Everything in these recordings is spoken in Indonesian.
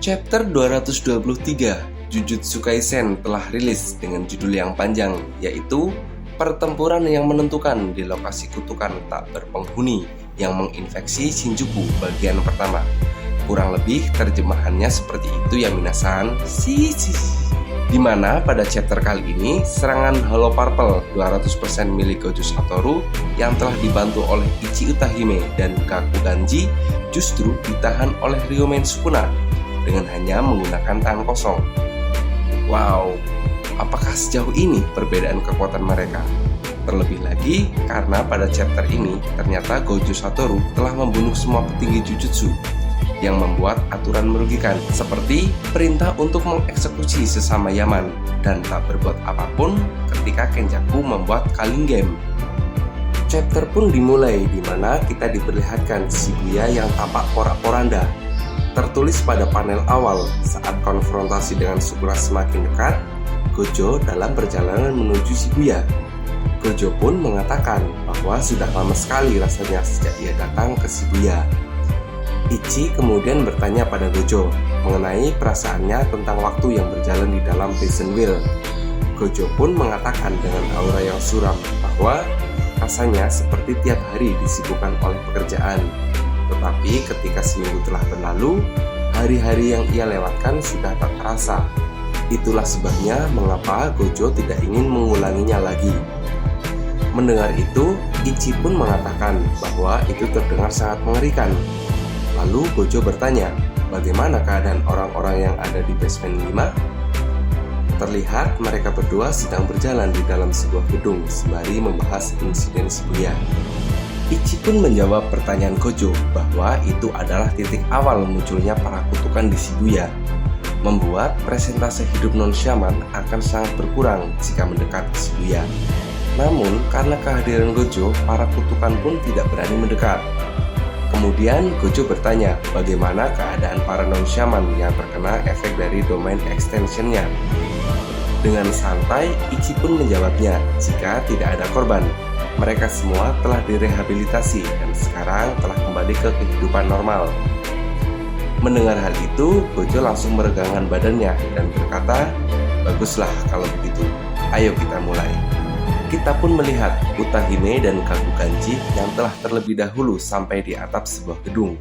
Chapter 223 Jujutsu Kaisen telah rilis dengan judul yang panjang, yaitu Pertempuran yang menentukan di lokasi kutukan tak berpenghuni yang menginfeksi Shinjuku bagian pertama. Kurang lebih terjemahannya seperti itu ya minasan. Dimana pada chapter kali ini serangan Hollow Purple 200% milik Gojo Satoru yang telah dibantu oleh Ichi Utahime dan Kaku Ganji justru ditahan oleh Ryomen Sukuna dengan hanya menggunakan tangan kosong. Wow, apakah sejauh ini perbedaan kekuatan mereka? Terlebih lagi karena pada chapter ini ternyata Gojo Satoru telah membunuh semua petinggi Jujutsu yang membuat aturan merugikan seperti perintah untuk mengeksekusi sesama Yaman dan tak berbuat apapun ketika Kenjaku membuat Culling Game. Chapter pun dimulai di mana kita diperlihatkan Shibuya yang tampak porak-poranda. Tertulis pada panel awal saat konfrontasi dengan Sukuna semakin dekat, Gojo dalam perjalanan menuju Shibuya. Gojo pun mengatakan bahwa sudah lama sekali rasanya sejak ia datang ke Shibuya. Ichi kemudian bertanya pada Gojo mengenai perasaannya tentang waktu yang berjalan di dalam Prison Wheel. Gojo pun mengatakan dengan aura yang suram bahwa rasanya seperti tiap hari disibukkan oleh pekerjaan. Tetapi ketika seminggu telah berlalu, hari-hari yang ia lewatkan sudah tak terasa. Itulah sebabnya mengapa Gojo tidak ingin mengulanginya lagi. Mendengar itu, Ichi pun mengatakan bahwa itu terdengar sangat mengerikan. Lalu Gojo bertanya, bagaimana keadaan orang-orang yang ada di basement 5? Terlihat mereka berdua sedang berjalan di dalam sebuah gedung sembari membahas insiden Shibuya. Ichi pun menjawab pertanyaan Gojo bahwa itu adalah titik awal munculnya para kutukan di Shibuya, membuat presentase hidup non-shaman akan sangat berkurang jika mendekat ke Shibuya. Namun karena kehadiran Gojo, para kutukan pun tidak berani mendekat. Kemudian Gojo bertanya bagaimana keadaan para non-shaman yang terkena efek dari domain extension-nya. Dengan santai, Ichi pun menjawabnya jika tidak ada korban. Mereka semua telah direhabilitasi dan sekarang telah kembali ke kehidupan normal. Mendengar hal itu, Gojo langsung meregangkan badannya dan berkata, baguslah kalau begitu, ayo kita mulai. Kita pun melihat Utahime dan Kaku Ganji yang telah terlebih dahulu sampai di atap sebuah gedung,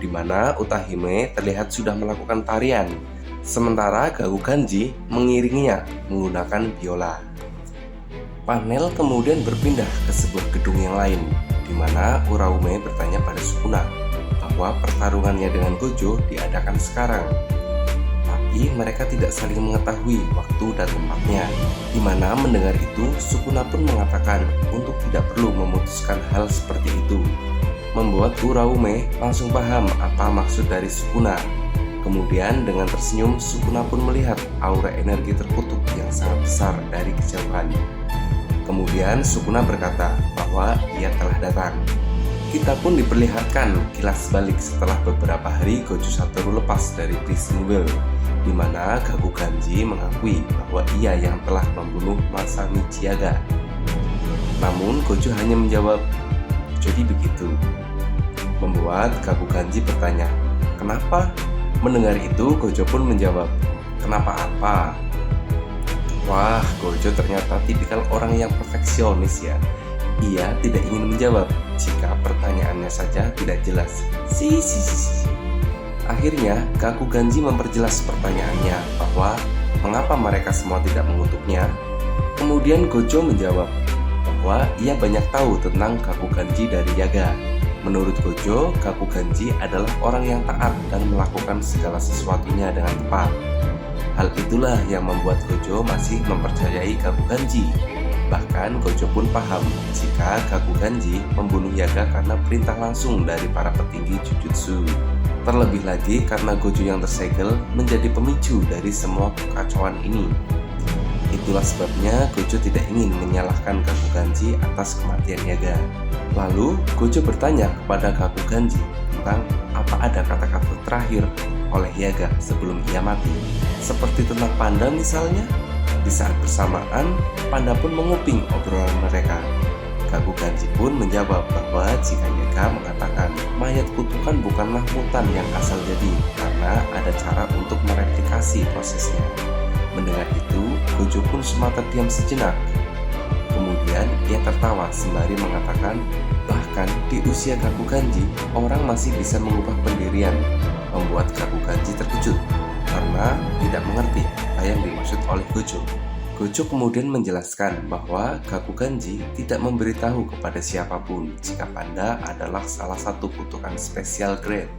di mana Utahime terlihat sudah melakukan tarian, sementara Kaku Ganji mengiringinya menggunakan biola. Panel kemudian berpindah ke sebuah gedung yang lain, di mana Uraume bertanya pada Sukuna bahwa pertarungannya dengan Gojo diadakan sekarang. Tapi mereka tidak saling mengetahui waktu dan tempatnya. Di mana mendengar itu, Sukuna pun mengatakan untuk tidak perlu memutuskan hal seperti itu, membuat Uraume langsung paham apa maksud dari Sukuna. Kemudian dengan tersenyum, Sukuna pun melihat aura energi terkutuk yang sangat besar dari kejauhan. Kemudian Sukuna berkata bahwa ia telah datang. Kita pun diperlihatkan kilas balik setelah beberapa hari Gojo Satoru lepas dari Prison Wheel, di mana Kaku Ganji mengakui bahwa ia yang telah membunuh Masami Chiaga. Namun Gojo hanya menjawab, jadi begitu, membuat Kaku Ganji bertanya, kenapa? Mendengar itu Gojo pun menjawab, kenapa apa? Wah, Gojo ternyata tipikal orang yang perfeksionis ya. Ia tidak ingin menjawab jika pertanyaannya saja tidak jelas. Akhirnya, Kaku Ganji memperjelas pertanyaannya bahwa mengapa mereka semua tidak mengutuknya. Kemudian Gojo menjawab bahwa ia banyak tahu tentang Kaku Ganji dari Yaga. Menurut Gojo, Kaku Ganji adalah orang yang taat dan melakukan segala sesuatunya dengan tepat. Hal itulah yang membuat Gojo masih mempercayai Kaku Ganji. Bahkan Gojo pun paham jika Kaku Ganji membunuh Yaga karena perintah langsung dari para petinggi Jujutsu. Terlebih lagi karena Gojo yang tersegel menjadi pemicu dari semua kekacauan ini. Itulah sebabnya Gojo tidak ingin menyalahkan Kaku Ganji atas kematian Yaga. Lalu Gojo bertanya kepada Kaku Ganji tentang apa ada kata-kata terakhir oleh Yaga sebelum ia mati, seperti tentang Panda misalnya. Di saat bersamaan, Panda pun menguping obrolan mereka. Kaku Ganji pun menjawab bahwa jika Yaga mengatakan mayat kutukan bukanlah mutan yang asal jadi, karena ada cara untuk verifikasi prosesnya. Mendengar itu, Gojo pun sempat terdiam sejenak. Kemudian ia tertawa sembari mengatakan, bahkan di usia Kakuganji, orang masih bisa mengubah pendirian, membuat Kakuganji terkejut karena tidak mengerti apa yang dimaksud oleh Gojo. Gojo kemudian menjelaskan bahwa Kakuganji tidak memberitahu kepada siapapun jika panda adalah salah satu kutukan special grade.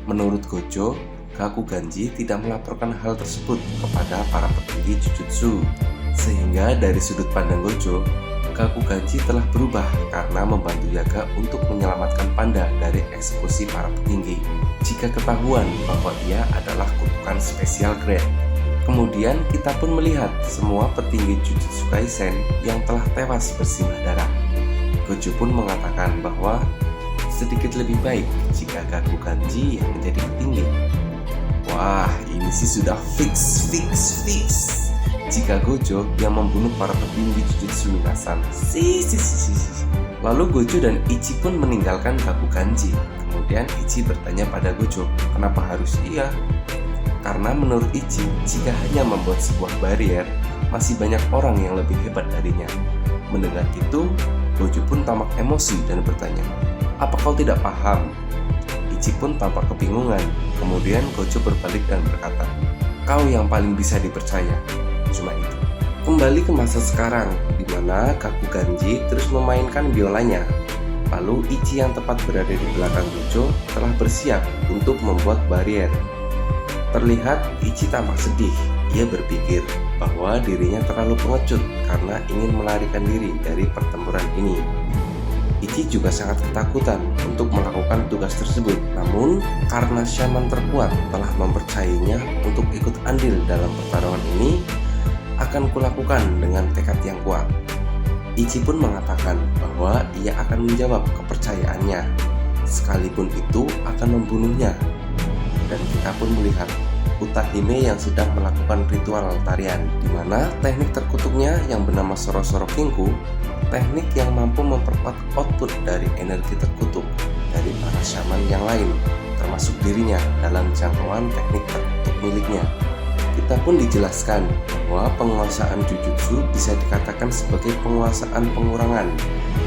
Menurut Gojo, Kakuganji tidak melaporkan hal tersebut kepada para petinggi Jujutsu, sehingga dari sudut pandang Gojo, Kakuganji telah berubah karena membantu Yaga untuk menyelamatkan panda dari eksekusi para petinggi jika ketahuan bahwa ia adalah kutukan special grade. Kemudian kita pun melihat semua petinggi Jujutsu Kaisen yang telah tewas bersimbah darah. Gojo pun mengatakan bahwa sedikit lebih baik jika Kakuganji yang menjadi petinggi. Wah, ini sih sudah fix. Jika Gojo yang membunuh para petinggi Jujutsu Minasan. Lalu Gojo dan Ichi pun meninggalkan Kakuganji. Kemudian Ichi bertanya pada Gojo, kenapa harus ia? Karena menurut Ichi, jika hanya membuat sebuah barrier, masih banyak orang yang lebih hebat darinya. Mendengar itu, Gojo pun tampak emosi dan bertanya, apa kau tidak paham? Ichi pun tampak kebingungan. Kemudian Gojo berbalik dan berkata, kau yang paling bisa dipercaya. Cuma itu. Kembali ke masa sekarang, di mana Kakuganji terus memainkan biolanya. Lalu Ichi yang tepat berada di belakang Gojo telah bersiap untuk membuat barrier. Terlihat Ichi tampak sedih. Ia berpikir bahwa dirinya terlalu pengecut karena ingin melarikan diri dari pertempuran ini. Ichi juga sangat ketakutan untuk melakukan tugas tersebut. Namun, karena shaman terkuat telah mempercayainya untuk ikut andil dalam pertarungan ini, akan kulakukan dengan tekad yang kuat. Ichi pun mengatakan bahwa ia akan menjawab kepercayaannya, sekalipun itu akan membunuhnya. Dan kita pun melihat Utahime yang sedang melakukan ritual tarian, di mana teknik terkutuknya yang bernama Sorosoro Kinku, teknik yang mampu memperkuat output dari energi terkutuk dari para shaman yang lain, termasuk dirinya dalam jangkauan teknik terkutuk miliknya. Kita pun dijelaskan bahwa penguasaan Jujutsu bisa dikatakan sebagai penguasaan pengurangan,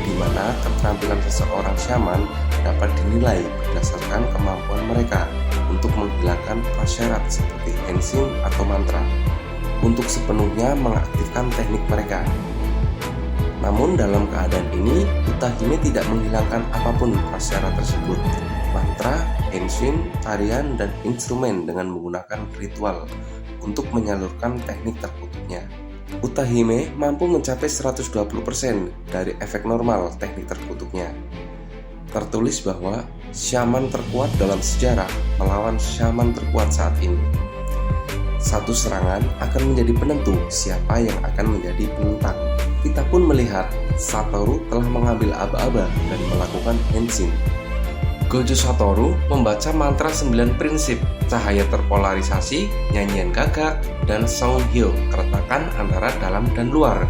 di mana keterampilan seseorang shaman dapat dinilai berdasarkan kemampuan mereka untuk menghilangkan prasyarat seperti henshin atau mantra, untuk sepenuhnya mengaktifkan teknik mereka. Namun dalam keadaan ini, Utahime tidak menghilangkan apapun prasyarat tersebut, mantra, henshin, tarian, dan instrumen dengan menggunakan ritual untuk menyalurkan teknik terkutuknya. Utahime mampu mencapai 120% dari efek normal teknik terkutuknya. Tertulis bahwa shaman terkuat dalam sejarah melawan shaman terkuat saat ini. Satu serangan akan menjadi penentu siapa yang akan menjadi penentang. Kita pun melihat Satoru telah mengambil aba-aba dan melakukan henshin. Gojo Satoru membaca mantra 9 prinsip, cahaya terpolarisasi, nyanyian gagak, dan Songhyo, keretakan antara dalam dan luar.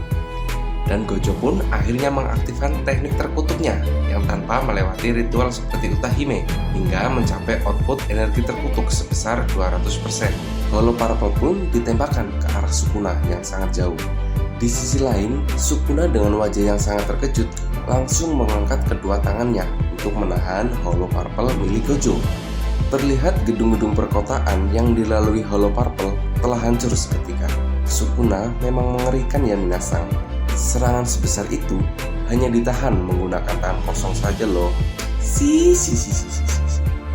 Dan Gojo pun akhirnya mengaktifkan teknik terkutuknya yang tanpa melewati ritual seperti Utahime hingga mencapai output energi terkutuk sebesar 200%. Holo Purple pun ditembakkan ke arah Sukuna yang sangat jauh. Di sisi lain, Sukuna dengan wajah yang sangat terkejut langsung mengangkat kedua tangannya untuk menahan Holo Purple milik Gojo. Terlihat gedung-gedung perkotaan yang dilalui Holo Purple telah hancur seketika. Sukuna memang mengerikan ya Minasang. Serangan sebesar itu hanya ditahan menggunakan tangan kosong saja loh.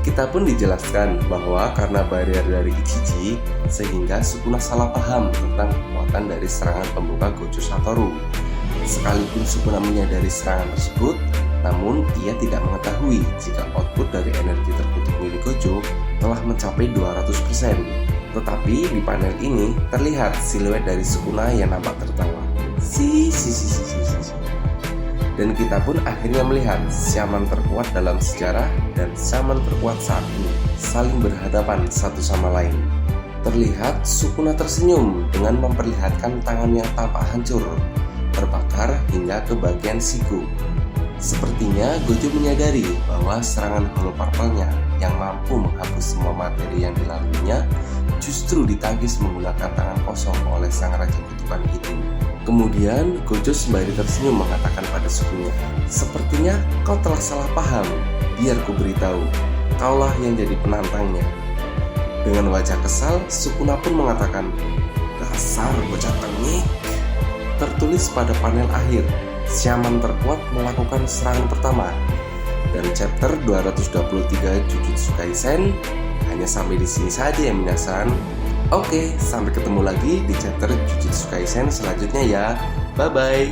Kita pun dijelaskan bahwa karena barrier dari Ichichi, sehingga Sukuna salah paham tentang kekuatan dari serangan pembuka Gojo Satoru. Sekalipun Sukuna menyadari serangan tersebut, namun ia tidak mengetahui jika output dari energi terkutuk milik Gojo telah mencapai 200%. Tetapi di panel ini terlihat siluet dari Sukuna yang nampak tertawa. Dan kita pun akhirnya melihat shaman terkuat dalam sejarah dan shaman terkuat saat ini saling berhadapan satu sama lain. Terlihat Sukuna tersenyum dengan memperlihatkan tangan yang tampak hancur, terbakar hingga ke bagian siku. Sepertinya Gojo menyadari bahwa serangan Holo Purple-nya yang mampu menghapus semua materi yang dilaluinya justru ditangkis menggunakan tangan kosong oleh sang raja kutukan itu. Kemudian Gojo sembari tersenyum mengatakan pada Sukuna, "Sepertinya kau telah salah paham. Biar ku beritahu, kaulah yang jadi penantangnya." Dengan wajah kesal, Sukuna pun mengatakan, "Dasar bocah tengik." Tertulis pada panel akhir, Shaman terkuat melakukan serangan pertama. Dan chapter 223 Jujutsu Kaisen hanya sampai di sini saja ya minasan. Oke, sampai ketemu lagi di chapter Jujutsu Kaisen selanjutnya ya. Bye bye.